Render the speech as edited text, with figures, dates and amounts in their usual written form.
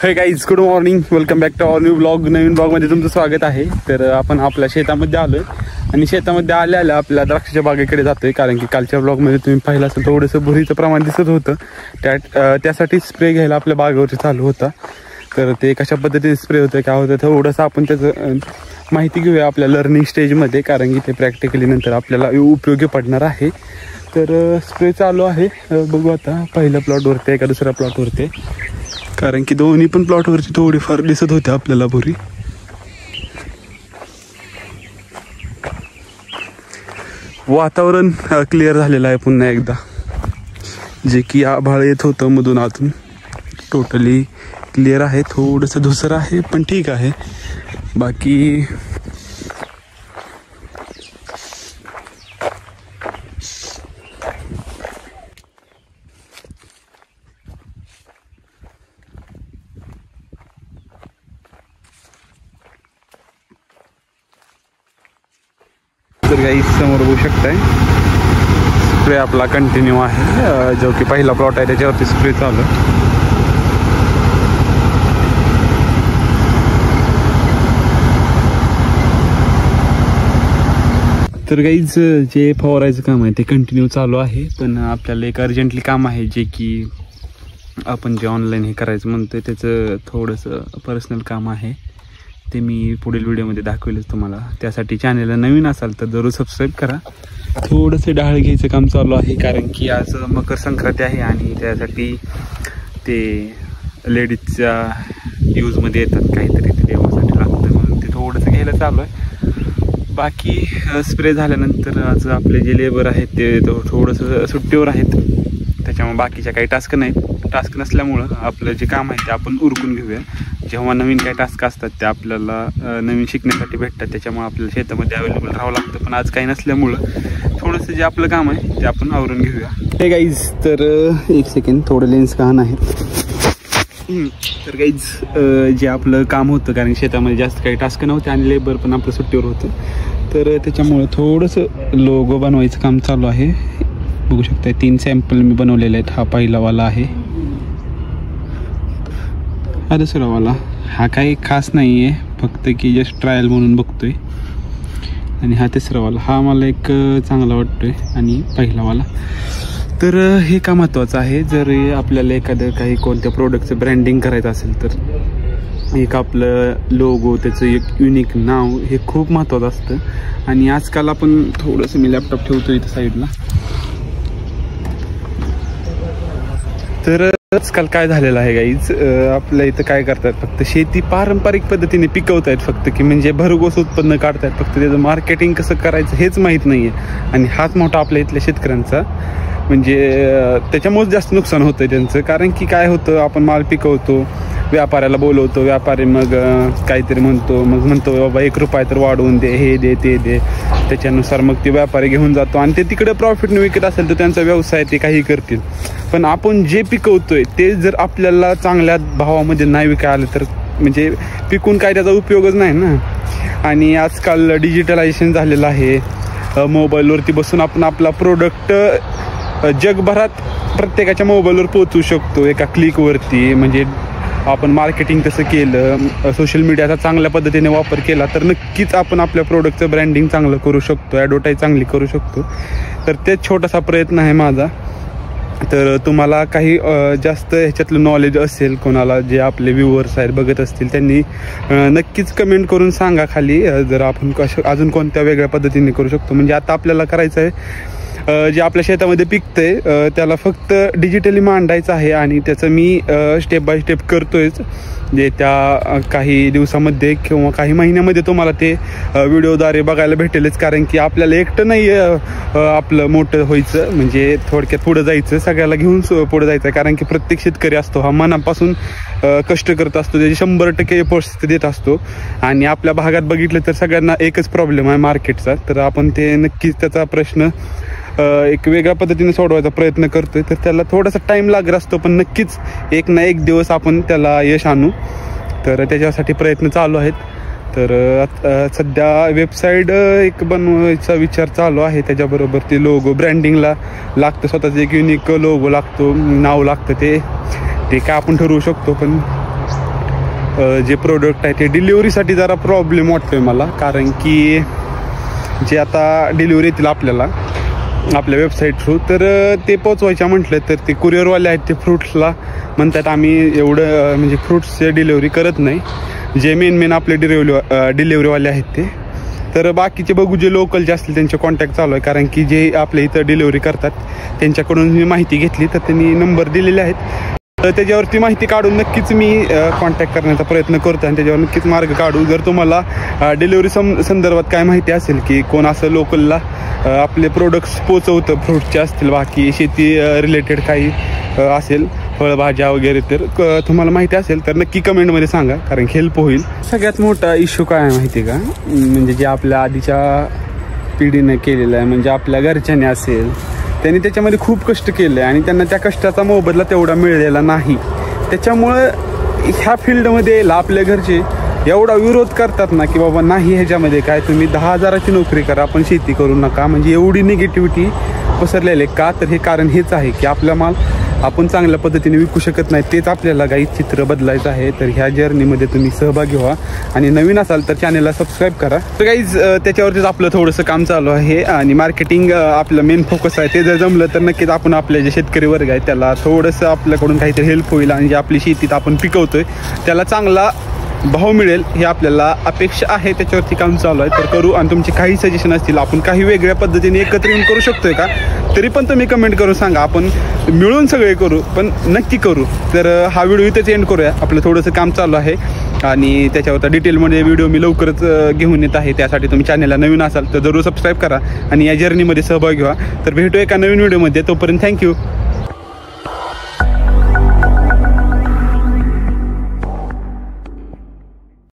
हे guys, good morning, welcome back to our new blog. नवीन ब्लॉगमध्ये तुमचं स्वागत आहे. तर आपण आपल्या शेतामध्ये आलो आहे आणि शेतामध्ये आल्या आपल्या द्राक्षाच्या बागेकडे जातोय. कारण की कालच्या ब्लॉगमध्ये तुम्ही पाहिलं असेल थोडंसं भुरीचं प्रमाण दिसत होतं. त्यासाठी स्प्रे घ्यायला आपल्या बागेवरती चालू होता. तर ते कशा पद्धतीने स्प्रे होतं, काय होतं, थोडंसं आपण त्याचं माहिती घेऊया आपल्या लर्निंग स्टेजमध्ये. कारण की ते प्रॅक्टिकली नंतर आपल्याला उपयोगी पडणार आहे. तर स्प्रे चालू आहे. बघू आता पहिल्या प्लॉटवरती आहे का दुसऱ्या प्लॉटवरती, कारण की दोन्ही पण प्लॉटवरती थोडीफार दिसत होते आपल्याला भुरी. वातावरण क्लिअर झालेलं आहे पुन्हा एकदा, जे की आभाळ येत होतं मधून आतून. टोटली क्लिअर आहे. थोडंसं धुसर आहे पण ठीक आहे. बाकी तर काही समोर बघू शकताय स्प्रे आपला कंटिन्यू आहे. जो की पहिला प्लॉट आहे त्याच्यावरती स्प्रे चालू. तर गाईज जे फवारायचं काम आहे ते कंटिन्यू चालू आहे. पण आपल्याला एक अर्जंटली काम आहे, जे की आपण जे ऑनलाईन हे करायचं म्हणतोय त्याचं थोडंसं पर्सनल काम आहे. ते मी पुढील व्हिडिओमध्ये दाखवेलच तुम्हाला. त्यासाठी चॅनलला नवीन असाल तर जरूर सबस्क्राईब करा. थोडंसं डाळ घ्यायचं काम चालू आहे, कारण की आज मकर संक्रांती आहे आणि त्यासाठी ते लेडीजच्या यूजमध्ये येतात काहीतरी, ते देवासाठी लागतं म्हणून ते थोडंसं घ्यायला चालू आहे. बाकी स्प्रे झाल्यानंतर आज आपले जे लेबर आहेत ते थोडंसं सुट्टीवर आहेत. त्याच्यामुळे बाकीच्या काही टास्क नाहीत. टास्क नसल्यामुळं आपलं जे काम आहे ते आपण उरकून घेऊया. जेव्हा नवीन काही टास्क असतात ते आपल्याला नवीन शिकण्यासाठी भेटतात, त्याच्यामुळे आपल्याला शेतामध्ये अवेलेबल राहावं लागतं. पण आज काही नसल्यामुळं थोडंसं जे आपलं काम आहे ते आपण आवरून घेऊया. हे गाईज, तर एक सेकंड, थोडं लेन्स कान आहेत. तर गाईज जे आपलं काम होतं, कारण शेतामध्ये जास्त काही टास्क नव्हते आणि लेबर पण आपलं सुट्टीवर होतं, तर त्याच्यामुळं थोडंसं लोगो बनवायचं काम चालू आहे. बघू शकता 3 सॅम्पल मी बनवलेले आहेत. हा पहिलावाला आहे, हा दुसरावाला. हा काही खास नाही आहे, फक्त की जस्ट ट्रायल म्हणून बघतोय. आणि हा तिसरावाला, हा मला एक चांगला वाटतोय, आणि पहिलावाला. तर हे का महत्त्वाचं आहे, जर आपल्याला एखादं काही कोणत्या प्रोडक्टचं ब्रँडिंग करायचं असेल तर एक आपलं लोगो, त्याचं एक युनिक नाव हे खूप महत्त्वाचं असतं. आणि आजकाल आपण थोडंसं, मी लॅपटॉप ठेवतो इथं साईडला. तर आजकाल काय झालेलं आहे गाईज, आपल्या इथं काय करतात, फक्त शेती पारंपरिक पद्धतीने पिकवत आहेत फक्त, की म्हणजे भरघोस उत्पन्न काढतायत. फक्त त्याचं मार्केटिंग कसं करायचं हेच माहीत नाही आहे. आणि हाच मोठा आपल्या इथल्या शेतकऱ्यांचा, म्हणजे त्याच्यामुळेच जास्त नुकसान होतं त्यांचं. कारण की काय होतं, आपण माल पिकवतो, व्यापाऱ्याला बोलवतो, व्यापारी मग काहीतरी म्हणतो बाबा 1 रुपया तर वाढवून दे, हे दे ते दे. त्याच्यानुसार मग ते व्यापारी घेऊन जातो आणि ते तिकडे प्रॉफिटने विकत असेल तर त्यांचा व्यवसाय ते काही करतील. पण आपण जे पिकवतोय ते जर आपल्याला चांगल्या भावामध्ये नाही विकायला आलं तर म्हणजे पिकून काय त्याचा उपयोगच नाही ना. आणि आजकाल डिजिटलायझेशन झालेलं आहे. मोबाईलवरती बसून आपण आपला प्रोडक्ट जगभरात प्रत्येकाच्या मोबाईलवर पोहोचवू शकतो एका क्लिकवरती. म्हणजे आपण मार्केटिंग तसं केलं, सोशल मीडियाचा चांगल्या पद्धतीने वापर केला तर नक्कीच आपण आपल्या प्रोडक्टचं ब्रँडिंग चांगलं करू शकतो, ॲडव्हर्टाईज चांगली करू शकतो. तर तेच छोटासा प्रयत्न आहे माझा. तर तुम्हाला काही जास्त ह्याच्यातलं नॉलेज असेल, कोणाला जे आपले व्ह्यूअर्स आहेत बघत असतील, त्यांनी नक्कीच कमेंट करून सांगा खाली, जर आपण अजून कोणत्या वेगळ्या पद्धतीने करू शकतो. म्हणजे आता आपल्याला करायचं आहे जे आपल्या शेतामध्ये पिकतंय त्याला फक्त डिजिटली मांडायचं आहे. आणि त्याचं मी स्टेप बाय स्टेप करतोयच. जे त्या काही दिवसामध्ये किंवा काही महिन्यामध्ये तुम्हाला ते व्हिडिओद्वारे बघायला भेटेलच. कारण की आपल्याला एकटं नाही आपलं मोठं व्हायचं, म्हणजे थोडक्यात पुढं जायचं, सगळ्याला घेऊन पुढं जायचं. कारण की प्रत्येक शेतकरी असतो हा मनापासून कष्ट करत असतो, त्याची 100% एफर्ट्स देत असतो. आणि आपल्या भागात बघितलं तर सगळ्यांना एकच प्रॉब्लेम आहे मार्केटचा. तर आपण ते नक्कीच त्याचा प्रश्न एक वेगळ्या पद्धतीने सोडवायचा प्रयत्न करतोय. तर त्याला थोडासा टाईम लागत असतो, पण नक्कीच एक ना एक दिवस आपण त्याला यश आणू. तर त्याच्यासाठी प्रयत्न चालू आहेत. तर सध्या वेबसाईट एक बनवायचा विचार चालू आहे. त्याच्याबरोबर ते लोगो ब्रँडिंगला लागतं, स्वतःचं एक युनिक लोगो लागतो, नाव लागतं. ते काय आपण ठरवू शकतो. पण जे प्रोडक्ट आहे ते डिलिव्हरीसाठी जरा प्रॉब्लेम वाटतोय मला, कारण की जे आता डिलिव्हरी येतील आपल्याला आपल्या वेबसाईट थ्रू, तर ते पोचवायच्या म्हटलं तर ते कुरिअरवाले आहेत ते फ्रूट्सला म्हणतात आम्ही एवढं म्हणजे फ्रूट्सचे डिलिव्हरी करत नाही, जे मेन आपले डिलिव्हरीवाले आहेत ते. तर बाकीचे बघू जे लोकल जे असतील त्यांचे कॉन्टॅक्ट चालू आहे, कारण की जे आपल्या इथं डिलिव्हरी करतात त्यांच्याकडून मी माहिती घेतली, तर त्यांनी नंबर दिलेले आहेत. तर त्याच्यावरती माहिती काढून नक्कीच मी कॉन्टॅक्ट करण्याचा प्रयत्न करतो आणि त्याच्यावर नक्कीच मार्ग काढू. जर तुम्हाला डिलिव्हरी संदर्भात काय माहिती असेल की कोण असं लोकलला आपले प्रोडक्ट्स पोचवतं, फ्रूटचे असतील बाकी शेती रिलेटेड काही असेल फळभाज्या वगैरे, तर तुम्हाला माहिती असेल तर नक्की कमेंटमध्ये सांगा, कारण हेल्प होईल. सगळ्यात मोठा इश्यू काय आहे माहिती आहे का, म्हणजे जे आपल्या आधीच्या पिढीने केलेलं आहे, म्हणजे आपल्या घरच्यांनी असेल त्यांनी त्याच्यामध्ये खूप कष्ट केले आणि त्यांना त्या कष्टाचा मोबदला तेवढा मिळालेला नाही. त्याच्यामुळं ह्या फील्डमध्ये आपल्या घरचे एवढा विरोध करतात ना की बाबा नाही ह्याच्यामध्ये काय, तुम्ही 10,000ची नोकरी करा पण शेती करू नका, म्हणजे एवढी निगेटिव्हिटी पसरलेली का, तर हे कारण हेच आहे की आपला माल आपण चांगल्या पद्धतीने विकू शकत नाही. तेच आपल्याला काही चित्र बदलायचं आहे. तर ह्या जर्नीमध्ये तुम्ही सहभागी व्हा आणि नवीन असाल तर चॅनलला सबस्क्राईब करा. तर गाईज त्याच्यावरतीच आपलं थोडंसं काम चालू आहे आणि मार्केटिंग आपलं मेन फोकस आहे. ते जर जमलं तर नक्कीच आपण आपले जे शेतकरी वर्ग आहे त्याला थोडंसं आपल्याकडून काहीतरी हेल्प होईल आणि जे आपली शेतीत आपण पिकवतोय त्याला चांगला भाव मिळेल हे आपल्याला अपेक्षा आहे. त्याच्यावरती काम चालू आहे, तर करू. आणि तुमचे काही सजेशन असतील, आपण काही वेगळ्या पद्धतीने एकत्र येऊन करू शकतोय का, तरी पण तुम्ही कमेंट करून सांगा. आपण मिळून सगळे करू, पण नक्की करू. तर हा व्हिडिओ इथेच एंड करूया. आपलं थोडंसं काम चालू आहे आणि त्याच्यावर डिटेलमध्ये व्हिडिओ मी लवकरच घेऊन येत आहे. त्यासाठी तुम्ही चॅनलला नवीन असाल तर जरूर सबस्क्राईब करा आणि या जर्नीमध्ये सहभागी व्हा. तर भेटू एका नवीन व्हिडिओमध्ये. तोपर्यंत थँक्यू.